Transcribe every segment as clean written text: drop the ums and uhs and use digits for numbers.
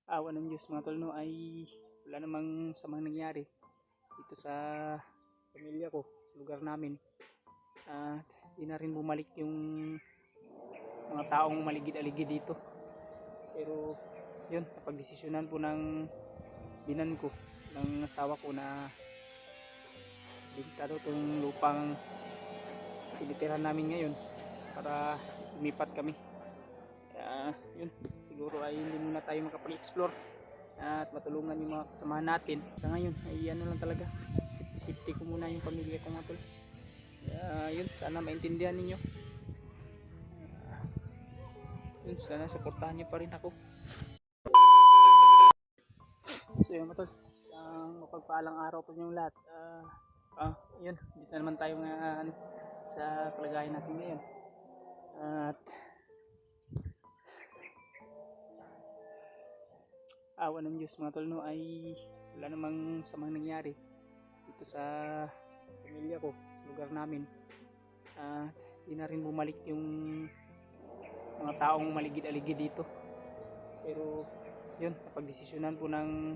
awa ng Diyos mga tol, no, ay wala namang samang nangyari dito sa pamilya ko, lugar namin. At di na rin bumalik yung mga taong maligid-aligid dito. Pero yun, napagdesisyonan po ng binan ko, ng asawa ko na bigta daw itong lupang tinitirahan namin ngayon para lumipat kami. Kaya yun, siguro ay hindi muna tayo makapag-explore at matulungan yung mga kasamahan natin. Sa ngayon ay ano lang talaga, safety ko muna yung pamilya ko mga tol. Yun, sana maintindihan ninyo. Yun, sana supportahan nyo pa rin ako. So yun mga tol, isang mapagpaalang araw po yung lahat. Yun, dito na naman tayo nga sa kalagayan natin ngayon. At awa ng Diyos mga tol, no, ay wala namang samang nangyari dito sa pamilya ko, lugar namin. Di na rin bumalik yung mga taong maligid-aligid dito. Pero yun, napagdesisyonan po ng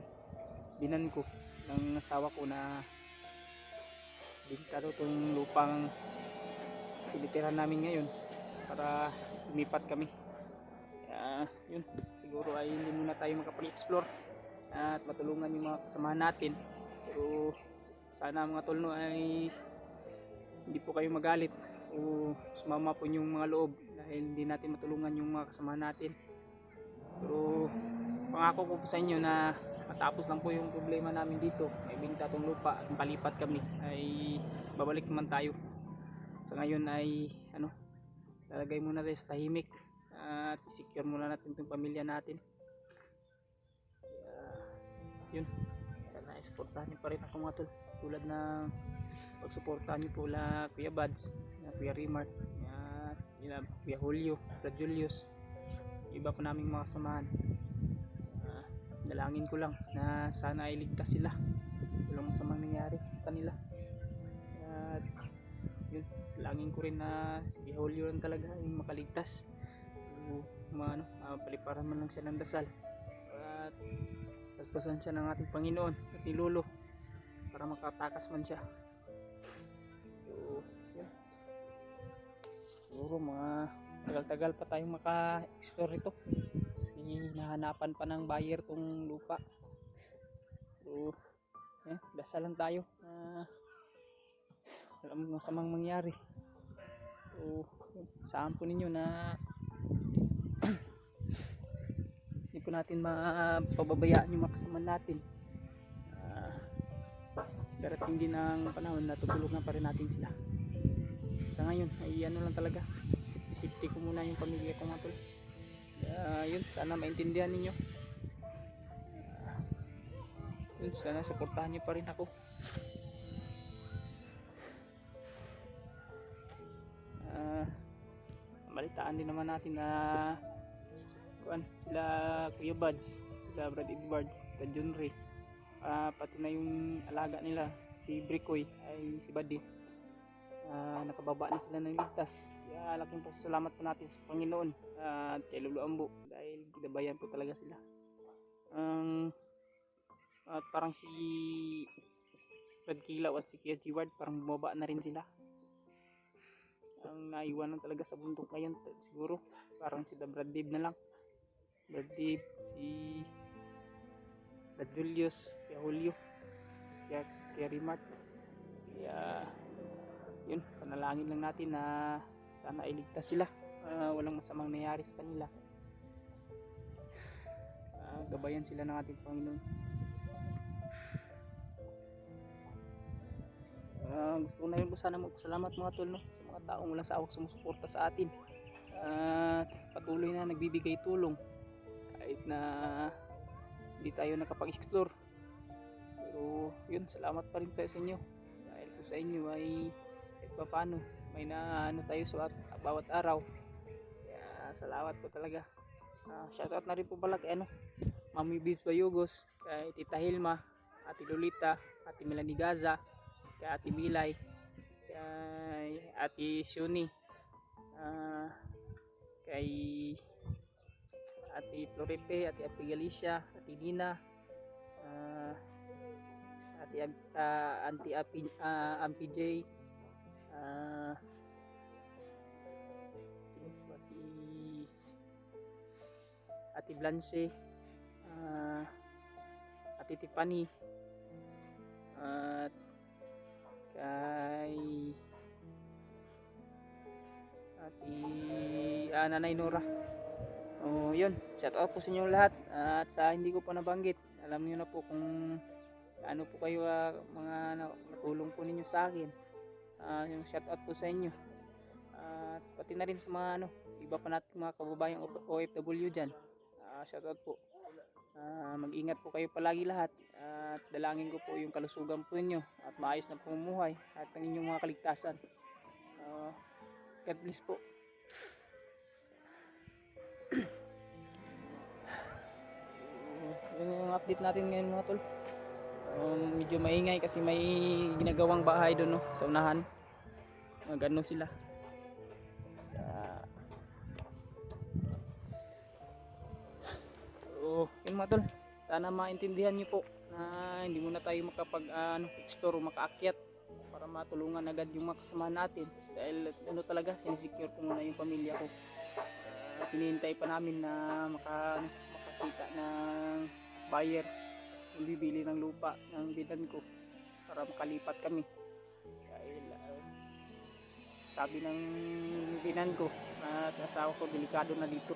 binan ko, ng asawa ko na bigta daw itong lupang tinitirahan namin ngayon para lumipat kami. Yun, siguro ay hindi muna tayo makapag-explore at matulungan yung mga kasamahan natin. Pero sana mga tol, no, ay hindi po kayo magalit o sumama po yung mga loob dahil hindi natin matulungan yung mga kasamahan natin. Pero pangako ko po sa inyo na matapos lang po yung problema namin dito, may binta tong lupa at palipat kami, ay babalik naman tayo. Sa ngayon ay lalagay muna tayo sa tahimik at secure muna natin itong pamilya natin. Yun, sana isuportahan nyo pa rin ako mga tol, tulad ng pagsuportahan nyo po la Kuya Bads, Kuya Rimart, Kuya Julio, Brad Julius, iba pa naming mga samahan. Dalangin ko lang na sana ay ligtas sila, walang masamang nangyari sa kanila. At yun, dalangin ko rin na si Julio lang talaga yung makaligtas. Paliparan man lang siya ng dasal at paspasan siya ng ating Panginoon at ni Lolo para makatakas man siya. So yun, siguro mga tagal-tagal pa tayong maka-explore ito kasi nahanapan pa ng buyer tong lupa. So dasal lang tayo na walang masamang mangyari. So saan po ninyo na hindi po natin mapababayaan yung mga kasama natin. Darating din ang panahon na tutulungan pa rin natin sila. Sa ngayon ay ano lang talaga, safety ko muna yung pamilya ko mga tol. Yun, sana maintindihan ninyo. Yun, sana supportahan nyo pa rin ako. Balitaan din naman natin na sila Kuya Buds, sila Brad Edward, sila John Ray, pati na yung alaga nila si Brickoy ay si Buddy, nakababa na sila ng ligtas. Kaya laking pasalamat po natin sa Panginoon at kay Lolo Ambo dahil ginabayan po talaga sila. At parang si Brad Kilaw at si Kuya Jiward parang bumaba na rin sila. Ang naiwanan talaga sa bundok ngayon siguro parang si Brad Dave na lang, Brad Dave, si Brad Julius, Kuya Julio, Kuya Rimart. Kaya yun, panalangin lang natin na sana iligtas sila, walang masamang nangyari sa kanila, gabayan sila ng ating Panginoon. Gusto ko na rin po sana magpasalamat mga tol, no, sa mga taong walang sawak sumusuporta sa atin at patuloy na nagbibigay tulong kahit na hindi tayo nakapag-explore. Pero yun, salamat pa rin tayo sa inyo dahil po sa inyo ay kahit pa paano may naano tayo sa bawat araw. Kaya salamat po talaga. Shoutout na rin po pala kay Mami Bibs Bayugos, kay Tita Hilma, Ate Lolita, Ate Melanie Gaza, kay Ate Milay, kay Ate Shuni, kay Ate Floripe, Ate Api Galicia, Ate Nina, ah, Auntie Ampi J, ah, sino ba si Ate Blanche, Ate Tiffany, at kay Ate Nanay Nora. Yun, shout out po sa inyo lahat. At sa hindi ko pa nabanggit, alam niyo na po kung ano po kayo mga natulong po ninyo sa akin. Yung shout out po sa inyo. At pati na rin sa mga iba pa nating mga kababayang OFW dyan. Shout out po. Mag-ingat po kayo palagi lahat. At dalangin ko po yung kalusugan po ninyo at maayos na pamumuhay at ang inyong mga kaligtasan. God bless po. Yun yung update natin ngayon mga tol. Medyo maingay kasi may ginagawang bahay doon sa unahan. Magano sila. Yun mga tol. Sana maintindihan niyo po na hindi muna tayo explore o makaakyat para matulungan agad yung mga kasamahan natin. Dahil talaga sinisecure ko muna yung pamilya ko. Hinihintay pa namin na makakita ng buyer yung bibili ng lupa ng bidan ko para makalipat kami. Dahil sabi ng bidan ko at asawa ko delikado na dito.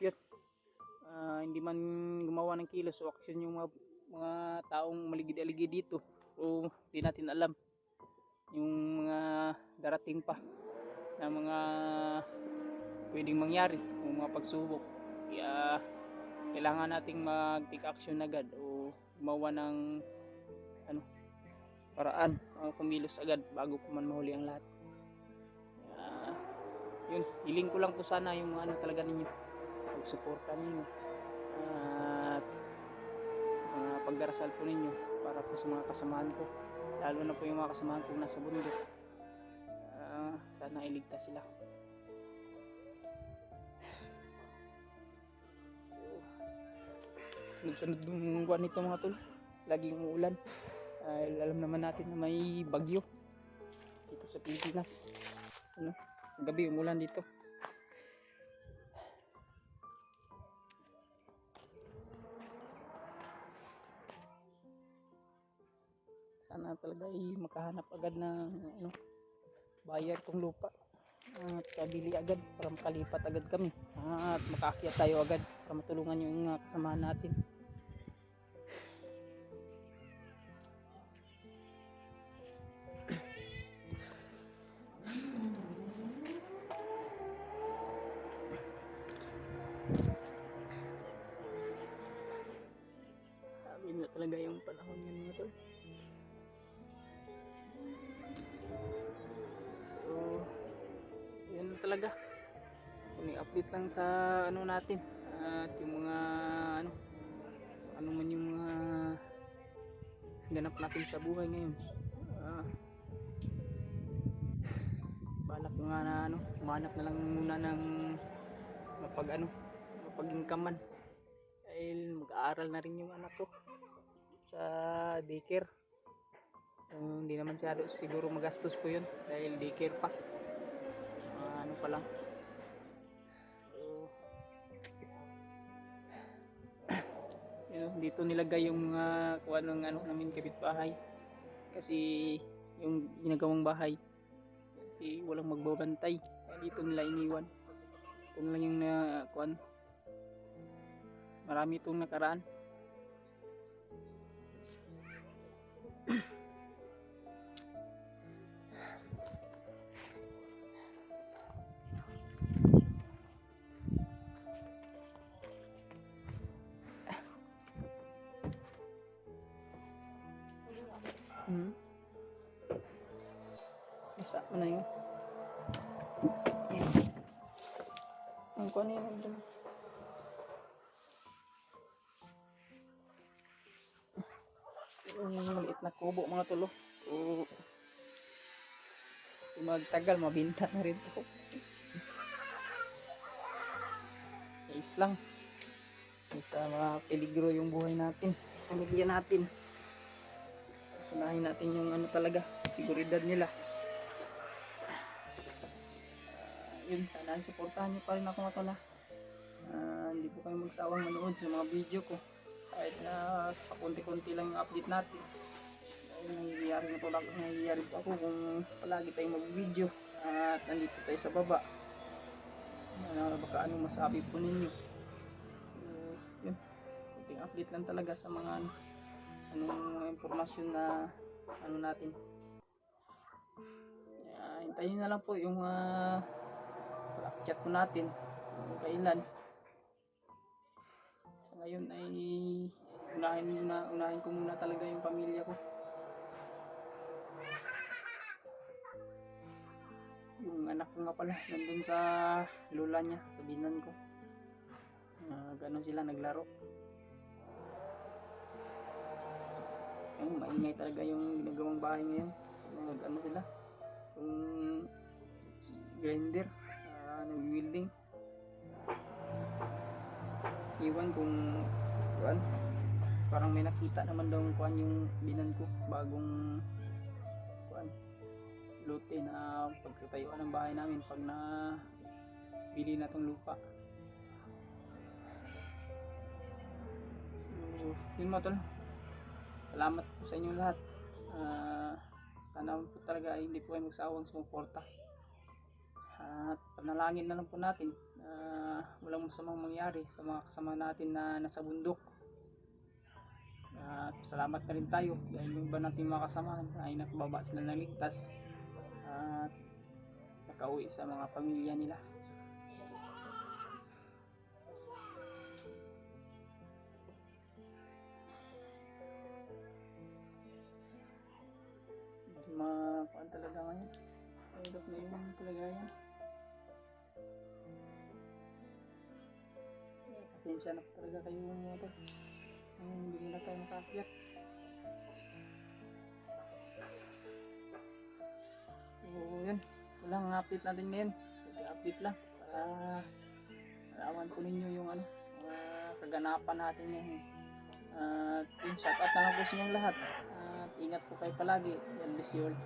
Yun, hindi man gumawa ng kilos o aksyon yung mga taong maligid-aligid dito o di natin alam yung mga darating pa na mga pwedeng mangyari o mga pagsubok. Kaya kailangan nating mag-take action agad o gumawa ng paraan o kumilos agad bago pa man mahuli ang lahat. Yun, hiling ko lang po sana yung mga talaga ninyo pagsuporta ninyo at mga pagdarasal po ninyo para po sa mga kasamahan ko, lalo na po yung mga kasamahan ko nasa bundok. Sana iligtas sila. Sunod-sunod yung buwan nito mga tol, laging umuulan. Alam naman natin na may bagyo dito sa Pilipinas. Gabi umulan dito. Sana talaga makahanap agad ng buyer tong lupa at kabili agad para makalipat agad kami at makaakyat tayo agad para matulungan yung kasamahan natin. Sabi na talaga yung panahon yan mga tol. Yun talaga, update lang sa natin at yung mga ano man yung mga ganap natin sa buhay ngayon. Balak ko nga na humanap na lang muna ng mapag-inkaman dahil mag-aaral na rin yung anak ko sa daycare. Hindi naman siguro magastos po yun dahil daycare pa. Pa lang. Dito nilagay yung mga kuha ng namin kapitbahay kasi yung ginagawang bahay kasi walang magbabantay, dito nila iniwan. Ito na lang yung marami itong nakaraan. Basta mo na yun. Ang kuha na yun dyan. Yung maliit na kubo mga tulo. Magtagal, mabinta na rin po. ayos lang. Sa mga peligro yung buhay natin, pamilya natin. Sunahin natin yung ano talaga, seguridad nila. Yun, sana suportahan nyo pa rin ako mga tol ha. Hindi po kayo magsawang manood sa mga video ko. Kahit na pakunti-kunti lang yung update natin. Dahil nangyayari po ako kung palagi tayong mag-video at nandito tayo sa baba. Baka anong masabi po ninyo. Yun, kunting update lang talaga sa mga anong impormasyon na ano natin. Hintayin na lang po yung chat po natin kung kailan. Sa ngayon ay unahin ko muna talaga yung pamilya ko. Yung anak ko nga pala nandun sa lola niya, sa binan ko. Ganon sila naglaro. Maingay talaga yung ginagawang bahay ngayon. Ano sila, yung grinder, nag-welding. Iwan kung kuan, parang may nakita naman daw kuan yung binan ko, bagong kuan lote na pagtatayuan ng bahay namin pag na bili na tong lupa. So yun mga tol, salamat po sa inyong lahat. Sana po talaga ay hindi po kayo magsawang sumuporta. At panalangin na lang po natin walang masamang mangyari sa mga kasama natin na nasa bundok. At salamat na rin tayo dahil yung iba natin mga kasamahan ay nakababa sila ng ligtas at nakauwi sa mga pamilya nila. Makuan talaga ngayon, hirap na yung kalagayan. Pasensya na talaga kayo mga tol, hindi na tayo makakyak. So yun, walang update natin ngayon, update lang para malaman po ninyo yung kaganapan natin ngayon. At yun, shout out na lang po sa inyong lahat at ingat po kayo palagi. God bless you all.